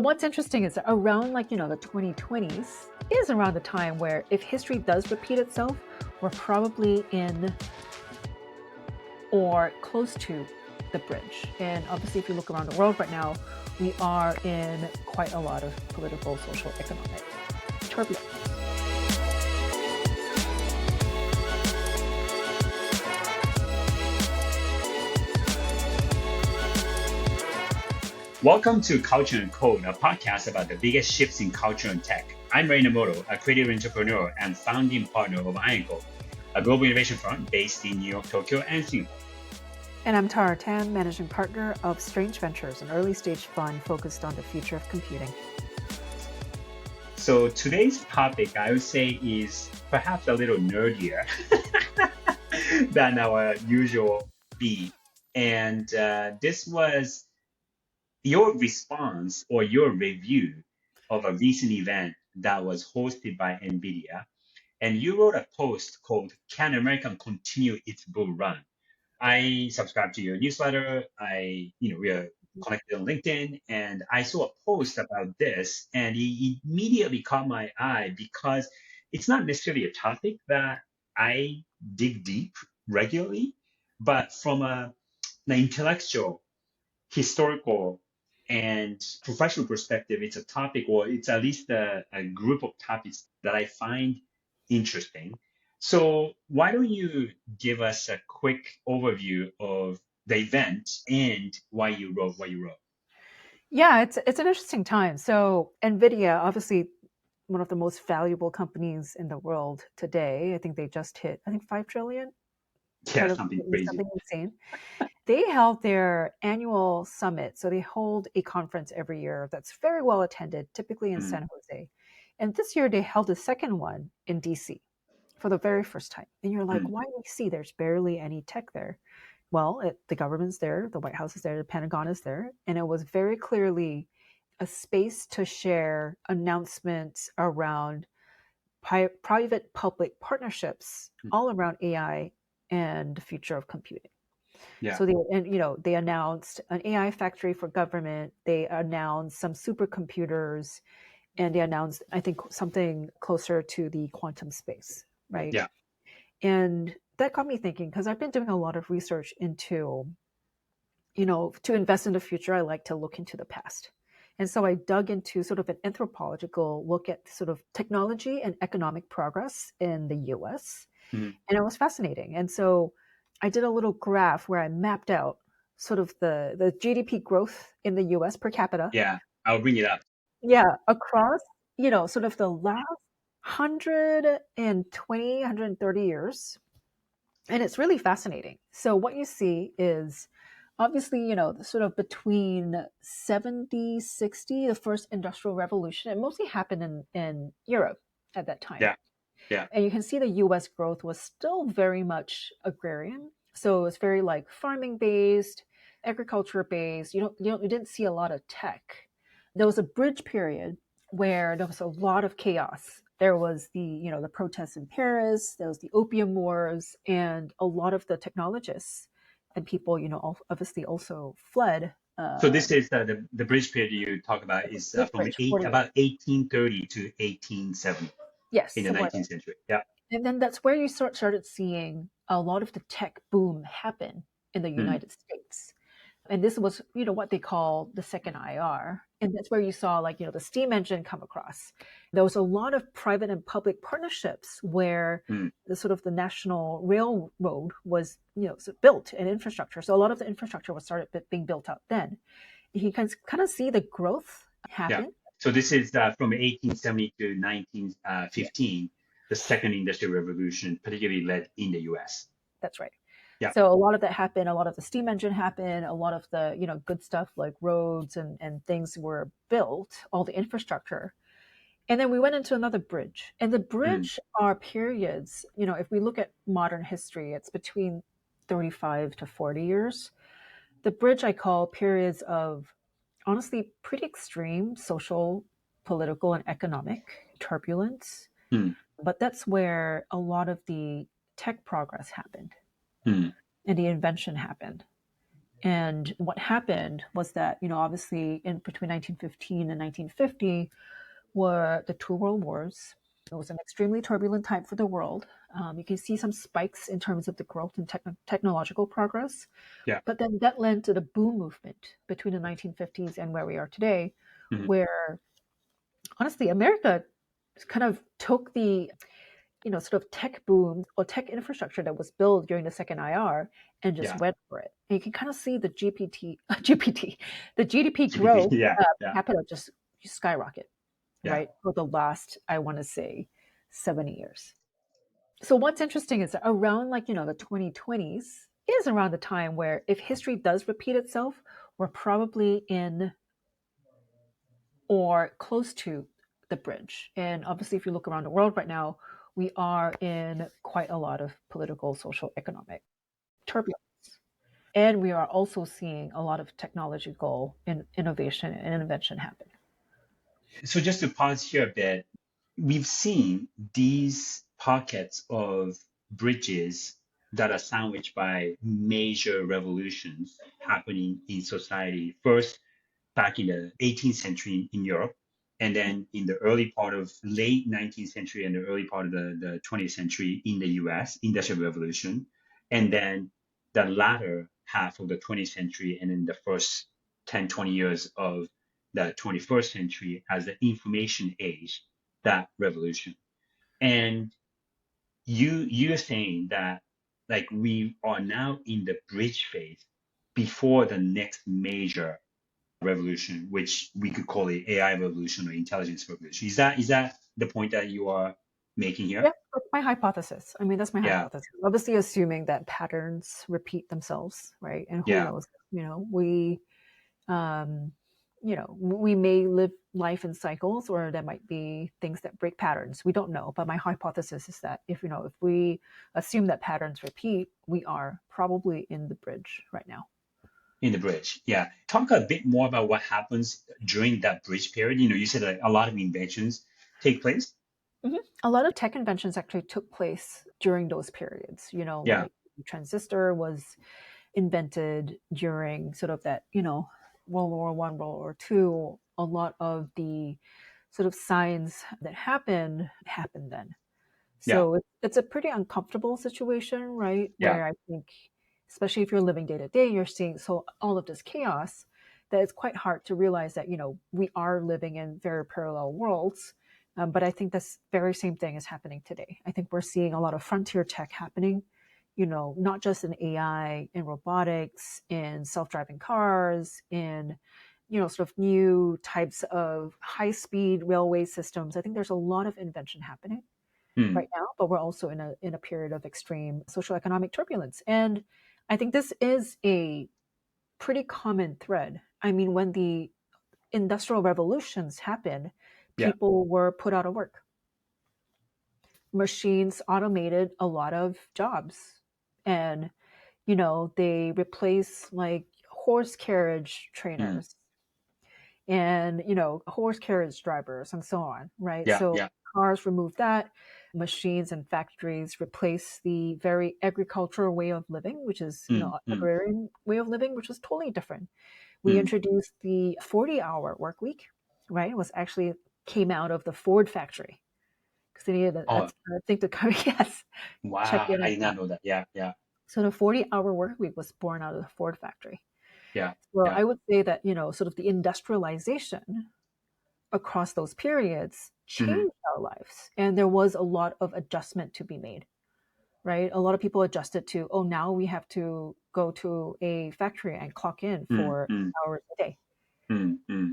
What's interesting is that around the 2020s is around the time where if history does repeat itself, we're probably in or close to the bridge. And obviously, if you look around the world right now, we are in quite a lot of political, social, economic turbulence. Welcome to Culture and Code, a podcast about the biggest shifts in culture and tech. I'm Rei and Tara, a creative entrepreneur and founding partner of Iron Code, a global innovation firm based in New York, Tokyo, and Singapore. And I'm Tara Tan, managing partner of Strange Ventures, an early stage fund focused on the future of computing. So today's topic, I would say, is perhaps a little nerdier than our usual beat. And this was your response or your review of a recent event that was hosted by Nvidia. And you wrote a post called Can America Continue Its Bull Run? I subscribe to your newsletter. We are connected on LinkedIn, and I saw a post about this, and it immediately caught my eye because it's not necessarily a topic that I dig deep regularly, but from an intellectual, historical, and professional perspective, it's a topic, or it's at least a group of topics that I find interesting. So why don't you give us a quick overview of the event and why you wrote what you wrote? Yeah, it's an interesting time. So Nvidia, obviously one of the most valuable companies in the world today. I think they just hit, 5 trillion, Yeah, kind of something crazy. something insane. They held their annual summit. So they hold a conference every year that's very well attended, typically in Mm, San Jose. And this year they held a second one in DC for the very first time. And you're like, mm, why DC? There's barely any tech there. Well, the government's there, the White House is there, the Pentagon is there. And it was very clearly a space to share announcements around private public partnerships mm. all around AI and the future of computing. Yeah. So they announced an AI factory for government. They announced some supercomputers, and they announced, I think, something closer to the quantum space, right? Yeah. And that got me thinking because I've been doing a lot of research into, to invest in the future, I like to look into the past. And so I dug into sort of an anthropological look at sort of technology and economic progress in the US. Mm, And it was fascinating. And so I did a little graph where I mapped out sort of the GDP growth in the US per capita. yeah. I'll bring it up. Yeah, across, sort of the last 120, 130 years. And it's really fascinating. So what you see is obviously, sort of between 70, 60, the first industrial revolution, it mostly happened in Europe at that time. Yeah. Yeah. And you can see the US growth was still very much agrarian. So it's very like farming based, agriculture based. You didn't see a lot of tech. There was a bridge period where there was a lot of chaos. There was the protests in Paris, there was the opium wars, and a lot of the technologists and people, obviously also fled. So this is the bridge period you talk about is Bridge from bridge, 40 years. about 1830 to 1870 Yes, in the somewhere 19th century. Yeah. And then that's where you started seeing a lot of the tech boom happen in the Mm, United States. And this was, what they call the second IR. And that's where you saw the steam engine come across. There was a lot of private and public partnerships where mm. the sort of the national railroad was, built and infrastructure. So a lot of the infrastructure was started being built up then. You can kind of see the growth Yeah. happen. So this is from 1870 to Yes, 1915, the second industrial revolution, particularly led in the US. that's right. Yeah. So a lot of that happened, a lot of the steam engine happened, a lot of the, good stuff like roads and things were built, all the infrastructure. And then we went into another bridge. And the Mm, bridge are periods, if we look at modern history, it's between 35 to 40 years. The bridge I call periods of honestly pretty extreme social, political, and economic turbulence. mm, But that's where a lot of the tech progress happened mm. and the invention happened. And what happened was that, obviously in between 1915 and 1950 were the two world wars. It was an extremely turbulent time for the world. You can see some spikes in terms of the growth and technological progress. Yeah. But then that led to the boom movement between the 1950s and where we are today, Mhm. where honestly, America kind of took the sort of tech boom or tech infrastructure that was built during the second IR and just Yeah. went for it. And you can kind of see the the GDP growth Yeah. per Yeah. capita just skyrocket, Yeah. right? For the last, I want to say, 70 years. So what's interesting is that around the 2020s is around the time where if history does repeat itself, we're probably in or close to the bridge. And obviously, if you look around the world right now, we are in quite a lot of political, social, economic turbulence. And we are also seeing a lot of technological innovation and invention happen. So just to pause here a bit, we've seen these pockets of bridges that are sandwiched by major revolutions happening in society. First, back in the 18th century in Europe, and then in the early part of late 19th century and the early part of the 20th century in the US, Industrial Revolution, and then the latter half of the 20th century and in the first 10, 20 years of the 21st century as the information age, that revolution. And you're saying that like we are now in the bridge phase before the next major revolution, which we could call it AI revolution or intelligence revolution. Is that the point that you are making Yeah, here? that's my hypothesis. I mean, that's my Yeah, hypothesis. Obviously, assuming that patterns repeat themselves, right? And who yeah, knows? Um, we may live life in cycles, or there might be things that break patterns. We don't know. But my hypothesis is that if we assume that patterns repeat, we are probably in the bridge right now. in the bridge. Yeah, talk a bit more about what happens during that bridge period. You said like a lot of inventions take place. Mhm. A lot of tech inventions actually took place during those periods. Yeah, Like the transistor was invented during sort of that, World War One, World War Two. A lot of the sort of science that happened then. yeah, So it's a pretty uncomfortable situation, right? yeah. Where I think, especially if you're living day to day, you're seeing so all of this chaos that it's quite hard to realize that we are living in very parallel worlds. But I think this very same thing is happening today. I think we're seeing a lot of frontier tech happening. Not just in AI, in robotics, in self-driving cars, in sort of new types of high-speed railway systems. I think there's a lot of invention happening Hmm. right now, but we're also in a period of extreme social economic turbulence. And I think this is a pretty common thread. I mean, when the industrial revolutions happened, Yeah. people were put out of work. Machines automated a lot of jobs. And, they replaced like horse carriage Hmm. trainers and horse carriage drivers and so on, right? Yeah. So Yeah. cars remove that, machines and factories replace the very agricultural way of living, which is Hmm. Hmm. agrarian way of living, which was totally different. We Hmm. introduced the 40-hour work week, right? It was actually came out of the Ford factory because they needed Oh, I think to come yes, check wow. in I on did that. not know that. Yeah. Yeah. So the 40-hour work week was born out of the Ford factory. Yeah. So Yeah. I would say that sort of the industrialization across those periods Hmm. changed our lives. And there was a lot of adjustment to be made, right? A lot of people adjusted to, oh, now we have to go to a factory and clock in Hmm. for Hmm. 8 hours a day. Hmm. Hmm.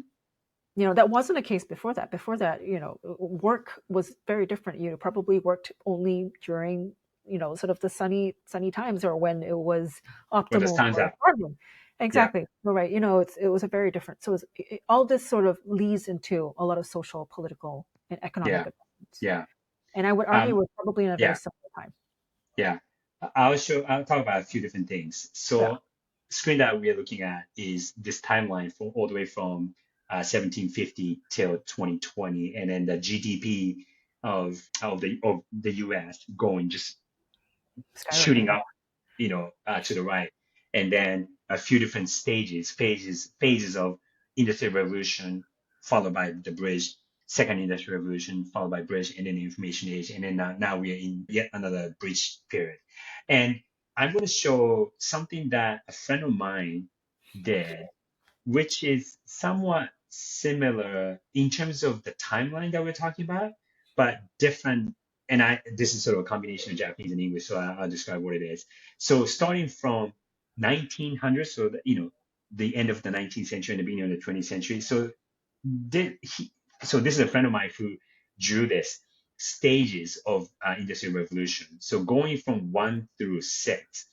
That wasn't the case before that. Before that, work was very different. You probably worked only during, sort of the sunny times or when it was Well, the optimal time's for out. farming. Yeah. Exactly. You're right. It was a very different. So all this sort of leads into a lot of social, political, and economic Yeah. developments. Yeah. And I would argue Um, we're probably in a very yeah. similar time. Yeah. I'll talk about a few different things. Yeah. So screen that we are looking at is this timeline for all the way from 1750 till 2020, and then the GDP of the US going just shooting Skyrocketing. up, to the right. And then a few different phases of industrial revolution, followed by the bridge, second industrial revolution, followed by bridge, and then the information age, and then now we are in yet another bridge period. And I'm going to show something that a friend of mine did, which is somewhat similar in terms of the timeline that we're talking about, but different. And this is sort of a combination of Japanese and English, so I'll describe what it is. So starting from 1900, so the end of the 19th century and the beginning of the 20th century. Did he, so this is a friend of mine who drew this stages of industrial revolution. So going from 1 through 6,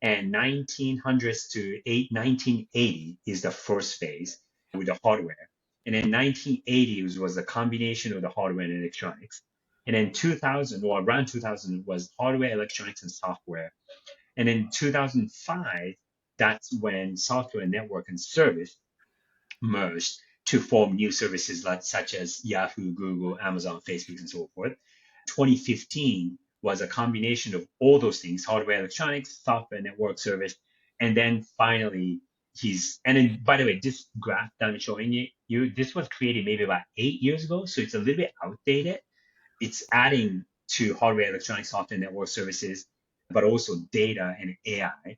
and 1900s to 1980 is the first phase with the hardware. And then 1980s was a combination of the hardware and electronics. And then 2000 or around 2000 was hardware, electronics, and software. And in 2005, that's when software, network, and service merged to form new services such as Yahoo, Google, Amazon, Facebook, and so forth. 2015 was a combination of all those things: hardware, electronics, software, network, service. And then finally, and then by the way, this graph that I'm showing you, this was created maybe about 8 years ago. So it's a little bit outdated. It's adding to hardware, electronics, software, network services, but also data and AI.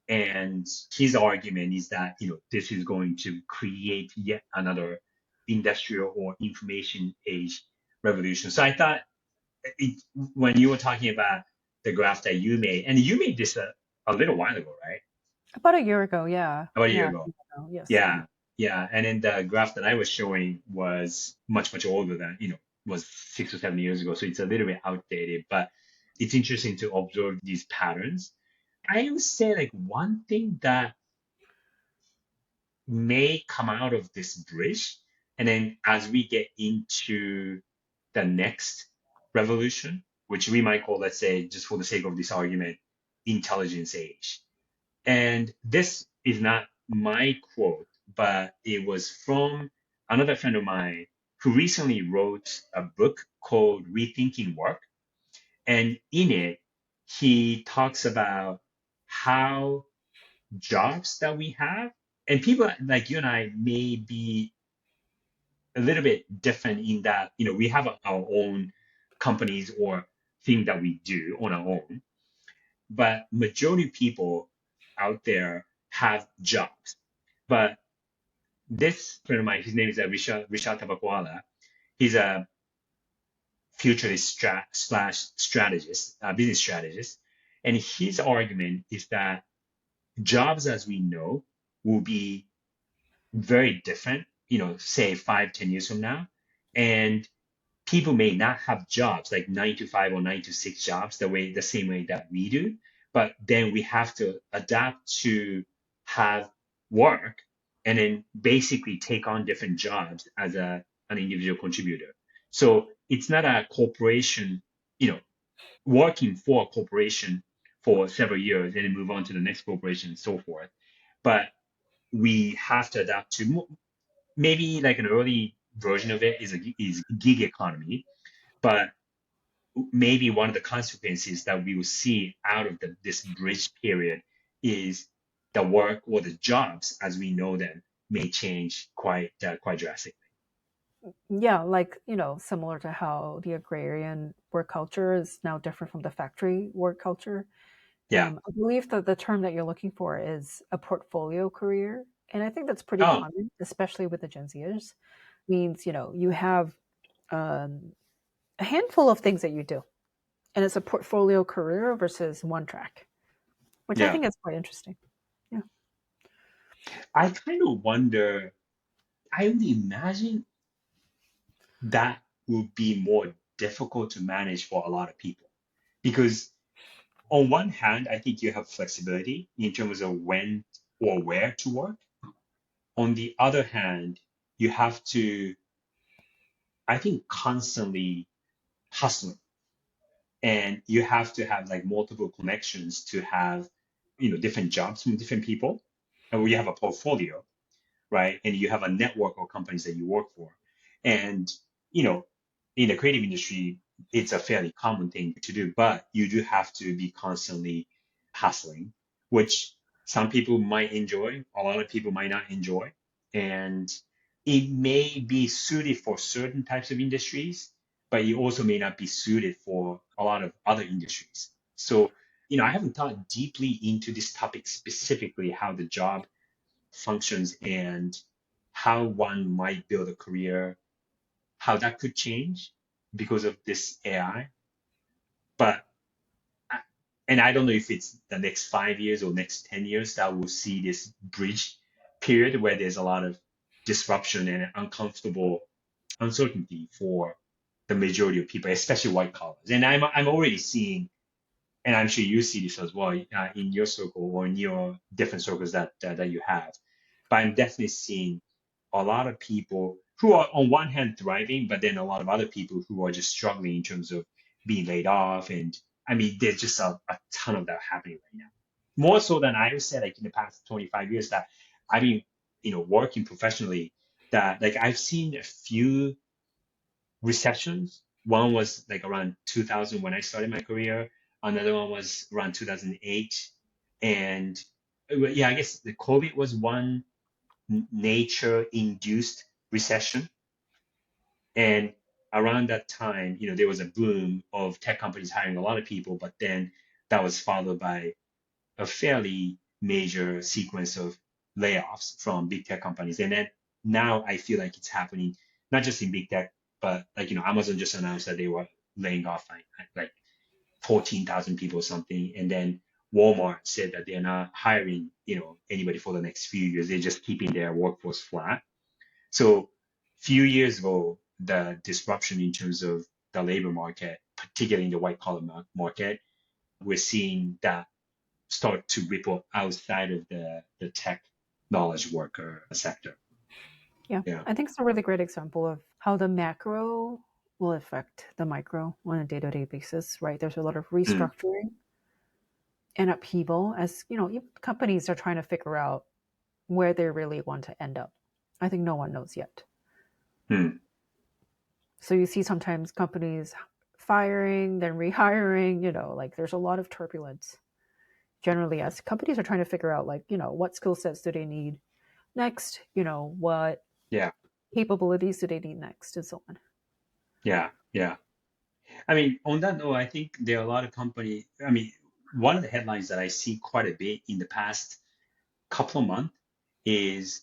And his argument is that this is going to create yet another industrial or information age revolution. So I thought when you were talking about the graph that you made, and you made this a little while ago, right? About a year ago, yeah. About a year Yeah, a ago. year ago, yes. Yeah, yeah. And then the graph that I was showing was much, much older than, was 6 or 7 years ago. So it's a little bit outdated, but it's interesting to observe these patterns. I would say like one thing that may come out of this bridge. And then as we get into the next revolution, which we might call, let's say, just for the sake of this argument, intelligence age. And this is not my quote, but it was from another friend of mine who recently wrote a book called Rethinking Work. And in it, he talks about how jobs that we have, and people like you and I may be a little bit different in that, we have our own companies or thing that we do on our own, but majority of people out there have jobs. But this friend of mine, his name is Richard Tabakwala. He's a futurist slash strategist, business strategist. And his argument is that jobs as we know will be very different, say 5, 10 years from now. And people may not have jobs like 9 to 5 or 9 to 6 jobs the same way that we do. But then we have to adapt to have work and then basically take on different jobs as an individual contributor. So it's not a corporation, working for a corporation for several years and then move on to the next corporation and so forth. But we have to adapt to maybe like an early version of it is gig economy, but maybe one of the consequences that we will see out of this bridge period is the work or the jobs as we know them may change quite drastically. Yeah, like, similar to how the agrarian work culture is now different from the factory work culture. Yeah. I believe that the term that you're looking for is a portfolio career. And I think that's pretty Oh, common, especially with the Gen Zers. Means, you have um, a handful of things that you do, and it's a portfolio career versus one track, which I yeah. think is quite interesting. Yeah. I kind of wonder. I would imagine that would be more difficult to manage for a lot of people because on one hand, I think you have flexibility in terms of when or where to work. On the other hand, you have to, I think, constantly hustle, and you have to have like multiple connections to have, different jobs from different people, and we have a portfolio, right? And you have a network of companies that you work for. And, you know, in the creative industry, it's a fairly common thing to do, but you do have to be constantly hustling, which some people might enjoy, a lot of people might not enjoy. And it may be suited for certain types of industries, but it also may not be suited for a lot of other industries. So, I haven't thought deeply into this topic specifically, how the job functions and how one might build a career, how that could change because of this AI. But I- and I don't know if it's the next 5 years or next 10 years that we'll see this bridge period where there's a lot of disruption and uncomfortable uncertainty for the majority of people, especially white collars. And I'm already seeing, and I'm sure you see this as well in your circle or in your different circles that you have. But I'm definitely seeing a lot of people who are on one hand thriving, but then a lot of other people who are just struggling in terms of being laid off. And I mean, there's just a ton of that happening right now. More so than I would say, like in the past 25 years that I've been, working professionally, that like I've seen a few recessions. One was like around 2000 when I started my career. Another one was around 2008. And yeah, I guess the COVID was one nature induced recession. And around that time, there was a boom of tech companies hiring a lot of people, but then that was followed by a fairly major sequence of layoffs from big tech companies. And then now I feel like it's happening not just in big tech, but like, Amazon just announced that they were laying off like 14,000 people or something. And then Walmart said that they're not hiring, anybody for the next few years. They're just keeping their workforce flat. So few years ago, the disruption in terms of the labor market, particularly in the white collar market, we're seeing that start to ripple outside of the tech knowledge worker sector. Yeah, Yeah. I think it's a really great example of how the macro will affect the micro on a day-to-day basis, right? There's a lot of Mm, restructuring and upheaval as, companies are trying to figure out where they really want to end up. I think no one knows yet. mm, So you see sometimes companies firing, then rehiring, like there's a lot of turbulence generally as companies are trying to figure out like, what skill sets do they need next, what yeah. capabilities do they need next and so on. Yeah. Yeah. I mean, on that note, I think there are a lot of companies. I mean, one of the headlines that I see quite a bit in the past couple of months is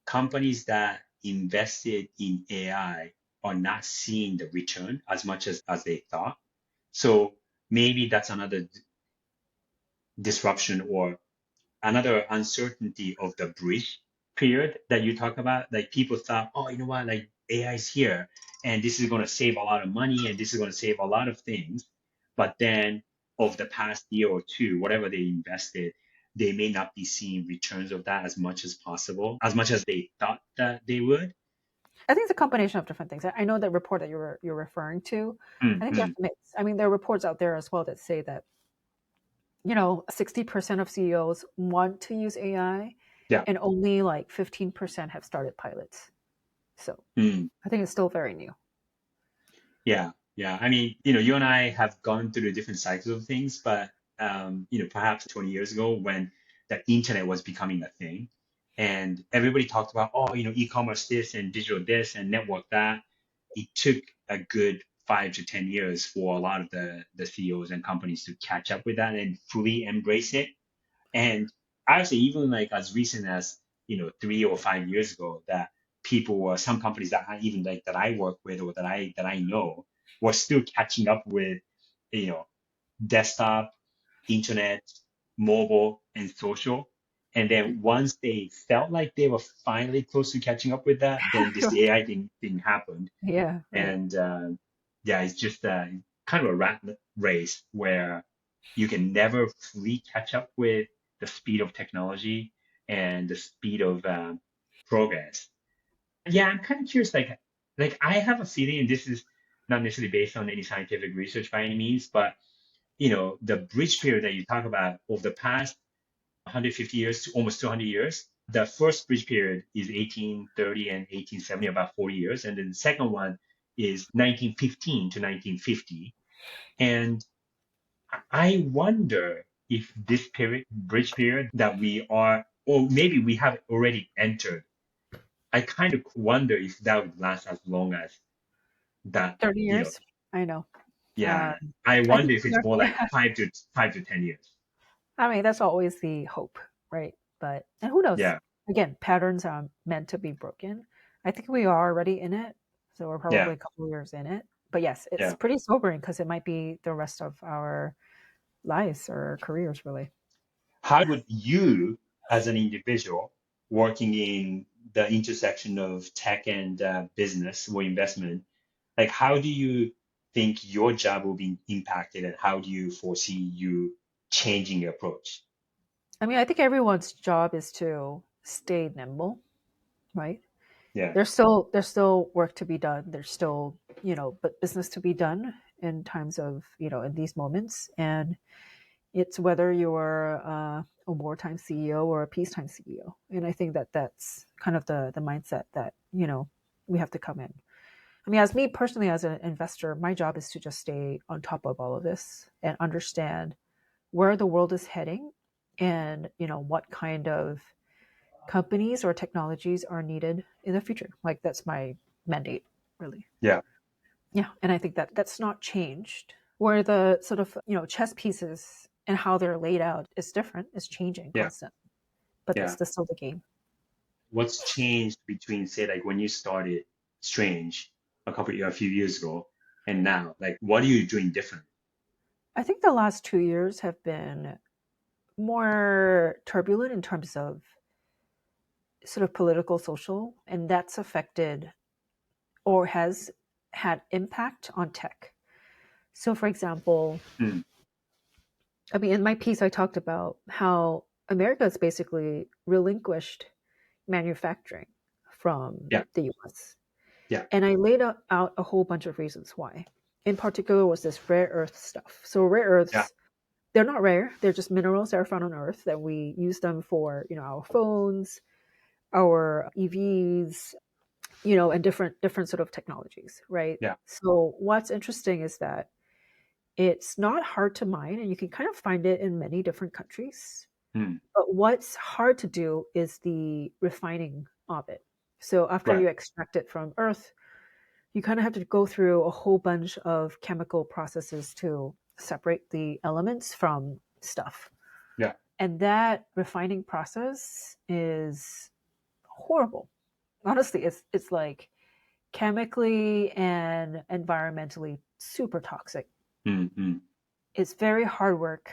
companies that invested in AI are not seeing the return as much as they thought. So maybe that's another disruption or another uncertainty of the bridge period that you talk about. Like people thought, oh, you know what, like AI is here and this is going to save a lot of money and this is going to save a lot of things. But then of the past year or two, whatever they invested, they may not be seeing returns of that as much as possible, as much as they thought that they would. I think it's a combination of different things. I know that report that you're referring to. I think there's Mm-hmm. a mix. I mean, there are reports out there as well that say that 60% of CEOs want to use AI, Yeah. and only like 15% have started pilots. So Mm. I think it's still very new. Yeah, yeah. I mean, you and I have gone through the different cycles of things, but perhaps 20 years ago when the internet was becoming a thing, and everybody talked about, oh, e-commerce this and digital this and network that. It took a good 5 to 10 years for a lot of the CEOs and companies to catch up with that and fully embrace it. And actually, even like as recent as 3 or 5 years ago, that people were some companies that I even like that I work with or that I know were still catching up with you know desktop, internet, mobile, and social. And then once they felt like they were finally close to catching up with that, then this AI thing happened. Yeah, right. And yeah, it's just kind of a rat race where you can never fully catch up with the speed of technology and the speed of progress. Yeah, I'm kind of curious. Like I have a feeling, and this is not necessarily based on any scientific research by any means, but the bridge period that you talk about of the past 150 years to almost 200 years. The first bridge period is 1830 and 1870, about 40 years. And then the second one is 1915 to 1950. And I wonder, if this period, bridge period that we are, or maybe we have already entered, I kind of wonder if that would last as long as that, 30 you know, years. I know. yeah. Um, I I wonder think if we it's are, more like yeah. 5 to 10 years. I mean, that's always the hope, right? But, and who knows? Yeah, Again, patterns are meant to be broken. I think we are already in it. So we're yeah, probably a couple of years in it. But yes, it's yeah. pretty sobering because it might be the rest of our lives or careers, really. How would you, as an individual working in the intersection of tech and business or investment, like how do you think your job will be impacted, and how do you foresee you changing your approach? I mean, I think everyone's job is to stay nimble, right? Yeah, There's still work to be done. There's still, but business to be done in times of, in these moments. And it's whether you're a wartime CEO or a peacetime CEO. And I think that that's kind of the mindset that, we have to come in. I mean, as me personally, as an investor, my job is to just stay on top of all of this and understand where the world is heading and, what kind of companies or technologies are needed in the future. Like that's my mandate, really. yeah, Yeah, and I think that that's not changed. Where the sort of chess pieces and how they're laid out is different, is changing yeah, constant, but that's yeah. still the game. What's changed between, say, like when you started Strange a few years ago and now? Like, what are you doing different? I think the last 2 years have been more turbulent in terms of sort of political, social, and that's affected or has had impact on tech. So, for example, Mm, I mean, in my piece, I talked about how America has basically relinquished manufacturing from yeah, the US. yeah, And I laid out a whole bunch of reasons why. In particular, was this rare earth stuff. So, rare yeah, earths, they're not rare, they're just minerals that are found on Earth that we use them for, our phones, our EVs, and different sort of technologies, right? yeah. So, what's interesting is that it's not hard to mine, and you can kind of find it in many different countries. Mm, But what's hard to do is the refining of it. So after right. you extract it from earth, you kind of have to go through a whole bunch of chemical processes to separate the elements from stuff. Yeah, And that refining process is horrible. Honestly, it's like chemically and environmentally super toxic. mm, mm, It's very hard work.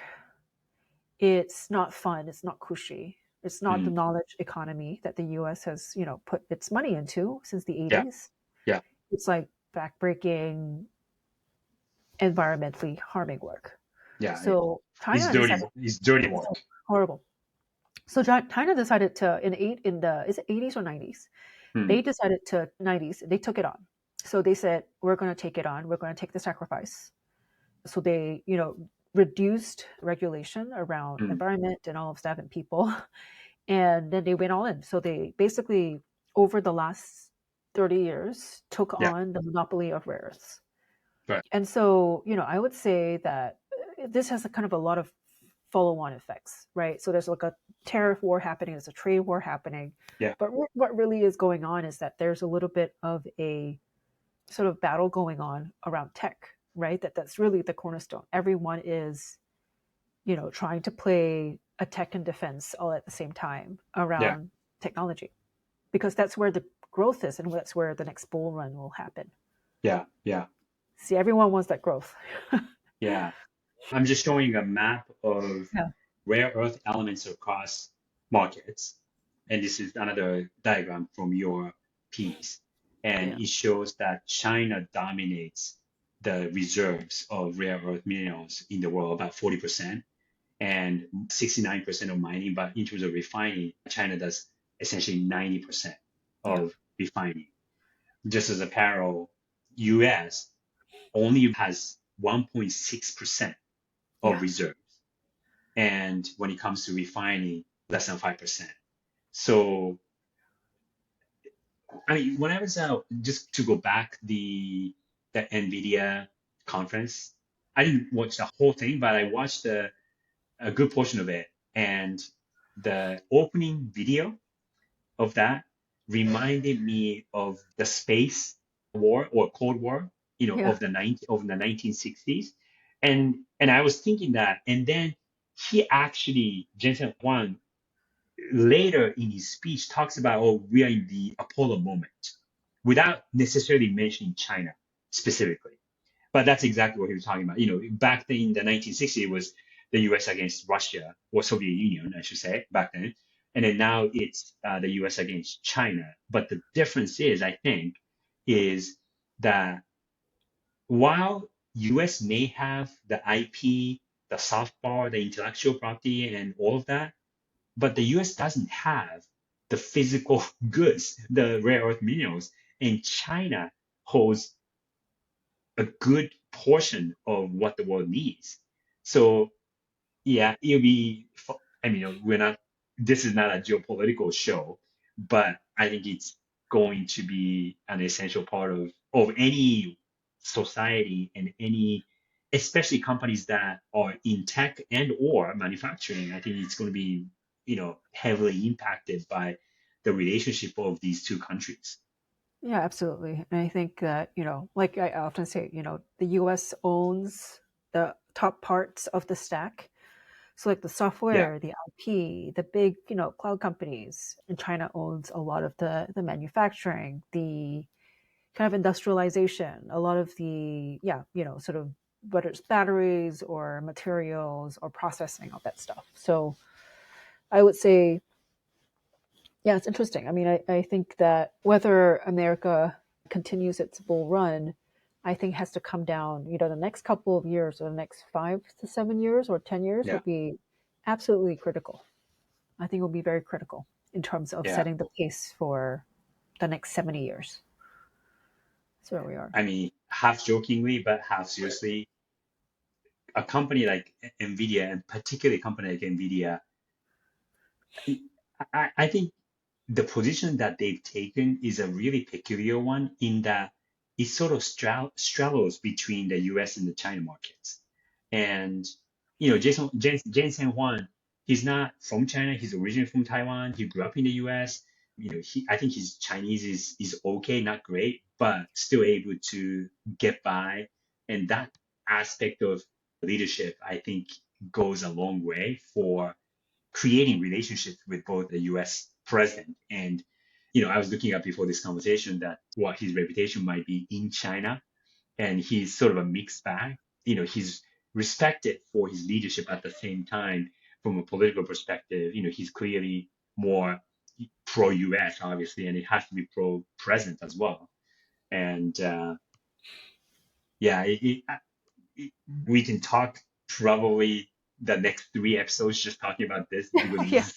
It's not fun. It's not cushy. It's not the mm. knowledge economy that the US has, put its money into since the Yeah, 80s. yeah, It's like backbreaking, environmentally harming work. yeah. So It's China dirty. decided It's dirty it's work. horrible. So China decided to in the is it 80s or 90s? Mm, They decided to 90s. They took it on. So they said we're going to take it on. We're going to take the sacrifice. So they reduced regulation around mm, environment and all of stuff and people, and then they went all in. So they basically, over the last 30 years, took yeah, on the monopoly of rare earths. right. And so, I would say that this has a kind of a lot of follow-on effects, right? So there's like a tariff war happening, there's a trade war happening, Yeah, but what really is going on is that there's a little bit of a sort of battle going on around tech, right? That's really the cornerstone. Everyone is, trying to play a tech and defense all at the same time yeah, around technology, because that's where the growth is and that's where the next bull run will happen. yeah, yeah, See, everyone wants that growth. yeah. I'm just showing a map of Yeah. rare earth elements across markets. And this is another diagram from your piece. And Yeah. it shows that China dominates the reserves of rare earth minerals in the world, about 40%, and 69% of mining. But in terms of refining, China does essentially 90% Yeah. of refining. Just as a parallel, US only has 1.6% of Yeah. reserves. And when it comes to refining, less than 5%. So, I mean, when I was out, just to go back, the Nvidia conference, I didn't watch the whole thing, but I watched a good portion of it. And the opening video of that reminded me of the space war or Cold War, Yeah. of the 1960s. And I was thinking that, and then he actually, Jensen Huang, later in his speech talks about, oh, we are in the Apollo moment, without necessarily mentioning China specifically. But that's exactly what he was talking about. Back then in the 1960s, it was the U.S. against Russia, or Soviet Union, I should say, back then. And then now it's the U.S. against China. But the difference is, I think, is that while U.S. may have the IP, the soft power, the intellectual property, and all of that, but the US doesn't have the physical goods, the rare earth minerals, and China holds a good portion of what the world needs. So yeah, it'll be. I mean, we're not. This is not a geopolitical show, but I think it's going to be an essential part of any society and any, especially companies that are in tech and or manufacturing. I think it's going to be, heavily impacted by the relationship of these two countries. Yeah, absolutely. And I think that, like I often say, the US owns the top parts of the stack. So like the Yeah, software, the IP, the big, cloud companies, and China owns a lot of the manufacturing, the kind of industrialization, a lot of the, yeah, sort of whether it's batteries or materials or processing, all that stuff. So I would say, yeah, it's interesting. I mean, I think that whether America continues its bull run, I think has to come down, the next couple of years or the next 5 to 7 years or 10 years will yeah, be absolutely critical. I think will be very critical in terms of yeah. setting the pace for the next 70 years. That's where we are. I mean, half jokingly, but half seriously, a company like Nvidia, and particularly a company like Nvidia, I think the position that they've taken is a really peculiar one in that it sort of straddles between the US and the China markets. And, Jensen Huang, he's not from China. He's originally from Taiwan. He grew up in the US. I think his Chinese is okay, not great, but still able to get by. And that aspect of leadership, I think, goes a long way for creating relationships with both the US president and, I was looking up before this conversation that what his reputation might be in China, and he's sort of a mixed bag. He's respected for his leadership at the same time from a political perspective. He's clearly more pro US, obviously, and it has to be pro president as well. And yeah, we can talk probably the next three episodes just talking about this because this Yeah. is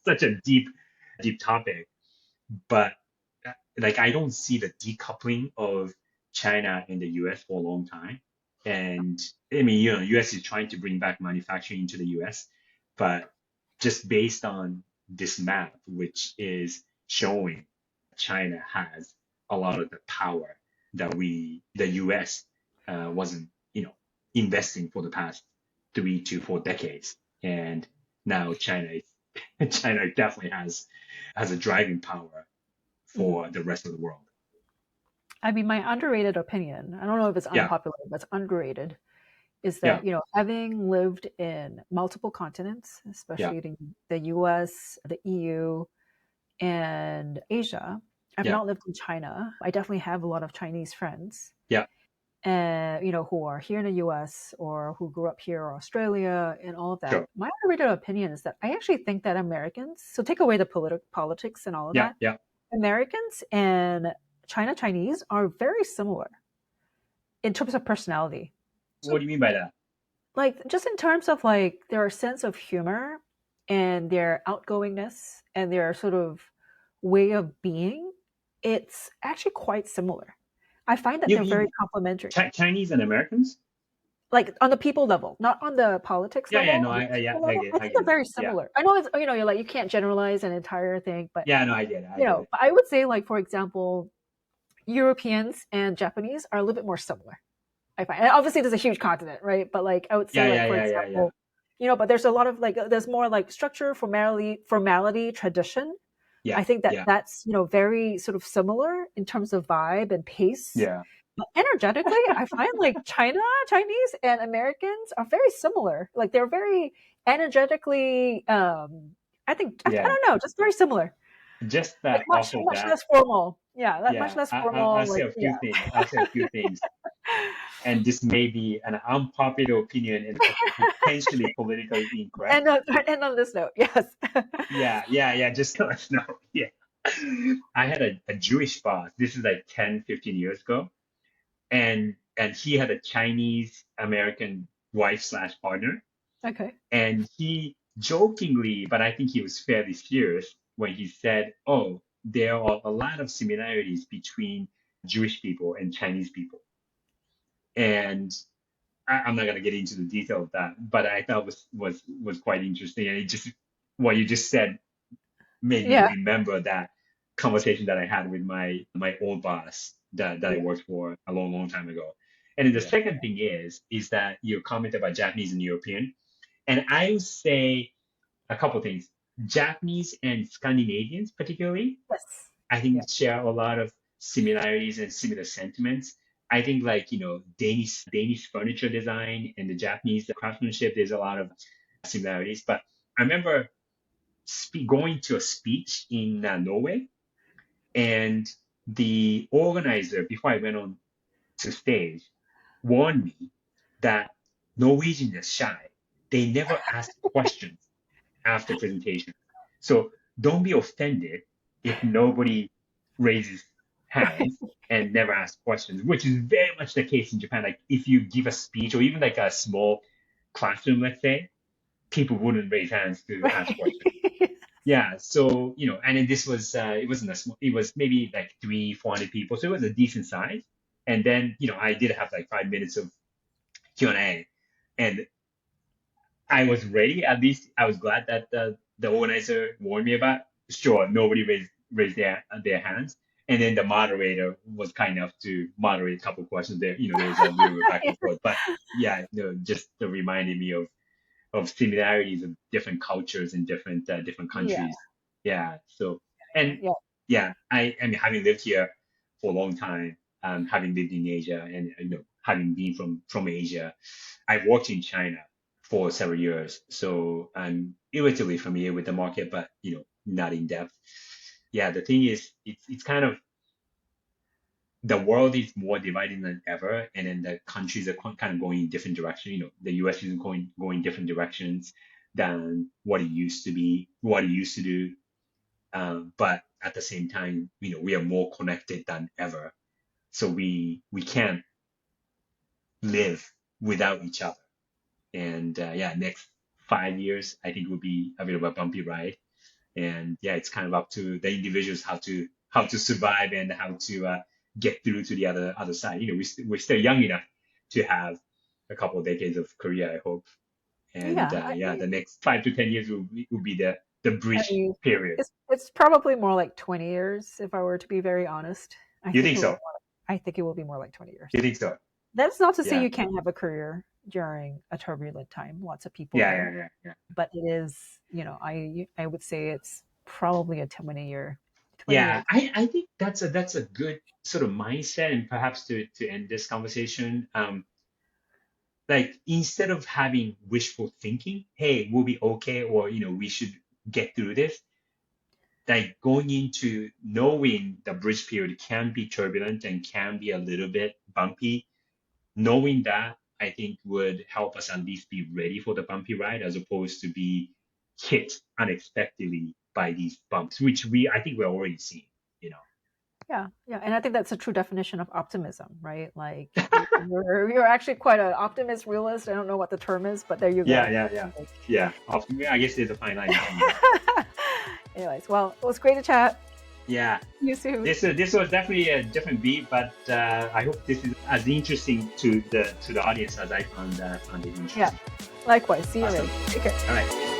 such a deep topic. But like I don't see the decoupling of China and the US for a long time. And I mean, US is trying to bring back manufacturing into the US, but just based on this map, which is showing China has a lot of the power that the US wasn't, investing for the past 3 to 4 decades. And now China definitely has a driving power Mhm. for the rest of the world. I mean, my underrated opinion, I don't know if it's Yeah, unpopular, but it's underrated, is yeah, that, having lived in multiple continents, yeah, especially the US, the EU, and Asia, I've yeah, not lived in China. I definitely have a lot of Chinese friends, yeah, and who are here in the US or who grew up here or Australia and all of that. sure. My underrated opinion is that I actually think that Americans, so take away the politics and all of Yeah, that, yeah. Americans and Chinese are very similar in terms of personality. What So do you mean by that? like just in terms of like their sense of humor and their outgoingness and their sort of way of being, it's actually quite similar. I find that You they're very mean complementary. Chinese and Americans? Like on the people level, not on the politics Yeah, yeah, level. no, On the yeah, people I level, get I it, I think get they're it. very Yeah, similar. I know it's you're like you can't generalize an entire thing, but yeah, no, I get it, I get it. but I would say like for example, Europeans and Japanese are a little bit more similar. I find, and obviously there's a huge continent, right? But like I would say Yeah, like yeah, for yeah, yeah, yeah. example, but there's a lot of like there's more like structure, formality, tradition. I Yeah, think that yeah, that's very sort of similar in terms of vibe and pace. yeah, But energetically, I find like Chinese and Americans are very similar. Like they're very energetically. I think I yeah. don't know, just very similar. Just Like that much off of much that, less formal. Yeah, like much yeah, less I'll formal. say Like a few yeah, things. I'll say a few things, and this may be an unpopular opinion and potentially politically incorrect. and on this note, yes. Yeah, yeah, yeah. Just to let you know. Yeah. I had a Jewish boss. This is like 10, 15 years ago. And he had a Chinese American wife slash partner. Okay. And he jokingly, but I think he was fairly serious when he said, "Oh, there are a lot of similarities between Jewish people and Chinese people." And I'm not gonna get into the detail of that, but I thought was quite interesting. And it just what you just said made me Yeah. remember that conversation that I had with my old boss that I Yeah. worked for a long, long time ago. And then the Yeah. second thing is that your comment about Japanese and European, and I would say a couple of things. Japanese and Scandinavians, particularly, Yes. I Yeah. think share a lot of similarities and similar sentiments. I think like, Danish furniture design and the Japanese craftsmanship, there's a lot of similarities. But I remember going to a speech in Norway, and the organizer, before I went on to stage, warned me that Norwegians are shy. They never ask questions after presentation. So don't be offended if nobody raises hands and never asks questions, which is very much the case in Japan. Like if you give a speech or even like a small classroom, let's say, people wouldn't raise hands to ask questions. Right. Yeah, so and then this was it wasn't a small, it was maybe like 300-400 people, so it was a decent size. And then I did have like 5 minutes of Q&A, and I was ready. At least I was glad that the organizer warned me about. Sure, nobody raised their hands, and then the moderator was kind enough to moderate a couple questions. There was a little bit back and forth, but yeah, just reminded me of similarities of different cultures in different Yeah. countries. Yeah. So and Yeah. yeah, I mean having lived here for a long time, having lived in Asia, and having been from Asia, I worked in China for several years, so I'm relatively familiar with the market, but not in depth. Yeah, the thing is, it's kind of the world is more divided than ever, and then the countries are kind of going in different directions. The U.S. is going different directions than what it used to be, what it used to do. But at the same time, we are more connected than ever. So we can't live without each other. And yeah, next 5 years, I think will be a bit of a bumpy ride. And yeah, it's kind of up to the individuals how to survive and how to get through to the other side. We're still young enough to have a couple of decades of career, I hope. And Yeah. yeah, the next 5 to 10 years will be the I bridge mean, period. it's probably more like 20 years if I were to be very honest. You think so? I think it will be more like 20 years. You think so? That's not to say Yeah. you can't have a career during a turbulent time. Lots of people Yeah, do. yeah, yeah, yeah. But it is, I would say it's probably a 20 Yeah, year. I think that's a good sort of mindset, and perhaps to end this conversation, like instead of having wishful thinking, hey, we'll be okay, or we should get through this, like going into knowing the bridge period can be turbulent and can be a little bit bumpy, knowing that I think would help us at least be ready for the bumpy ride as opposed to be hit unexpectedly by these bumps, which I think we're already seeing, you know. Yeah, yeah, and I think that's a true definition of optimism, right? Like you're actually quite an optimist, realist. I don't know what the term is, but there you Yeah, go. yeah, yeah, Like, yeah. I guess there's a fine line between that. anyways, well, it was great to chat. Yeah, See you soon. this was definitely a different beat, but I hope this is as interesting to the audience as I found it Yeah, interesting. likewise. See you later. Awesome. Take care. All right.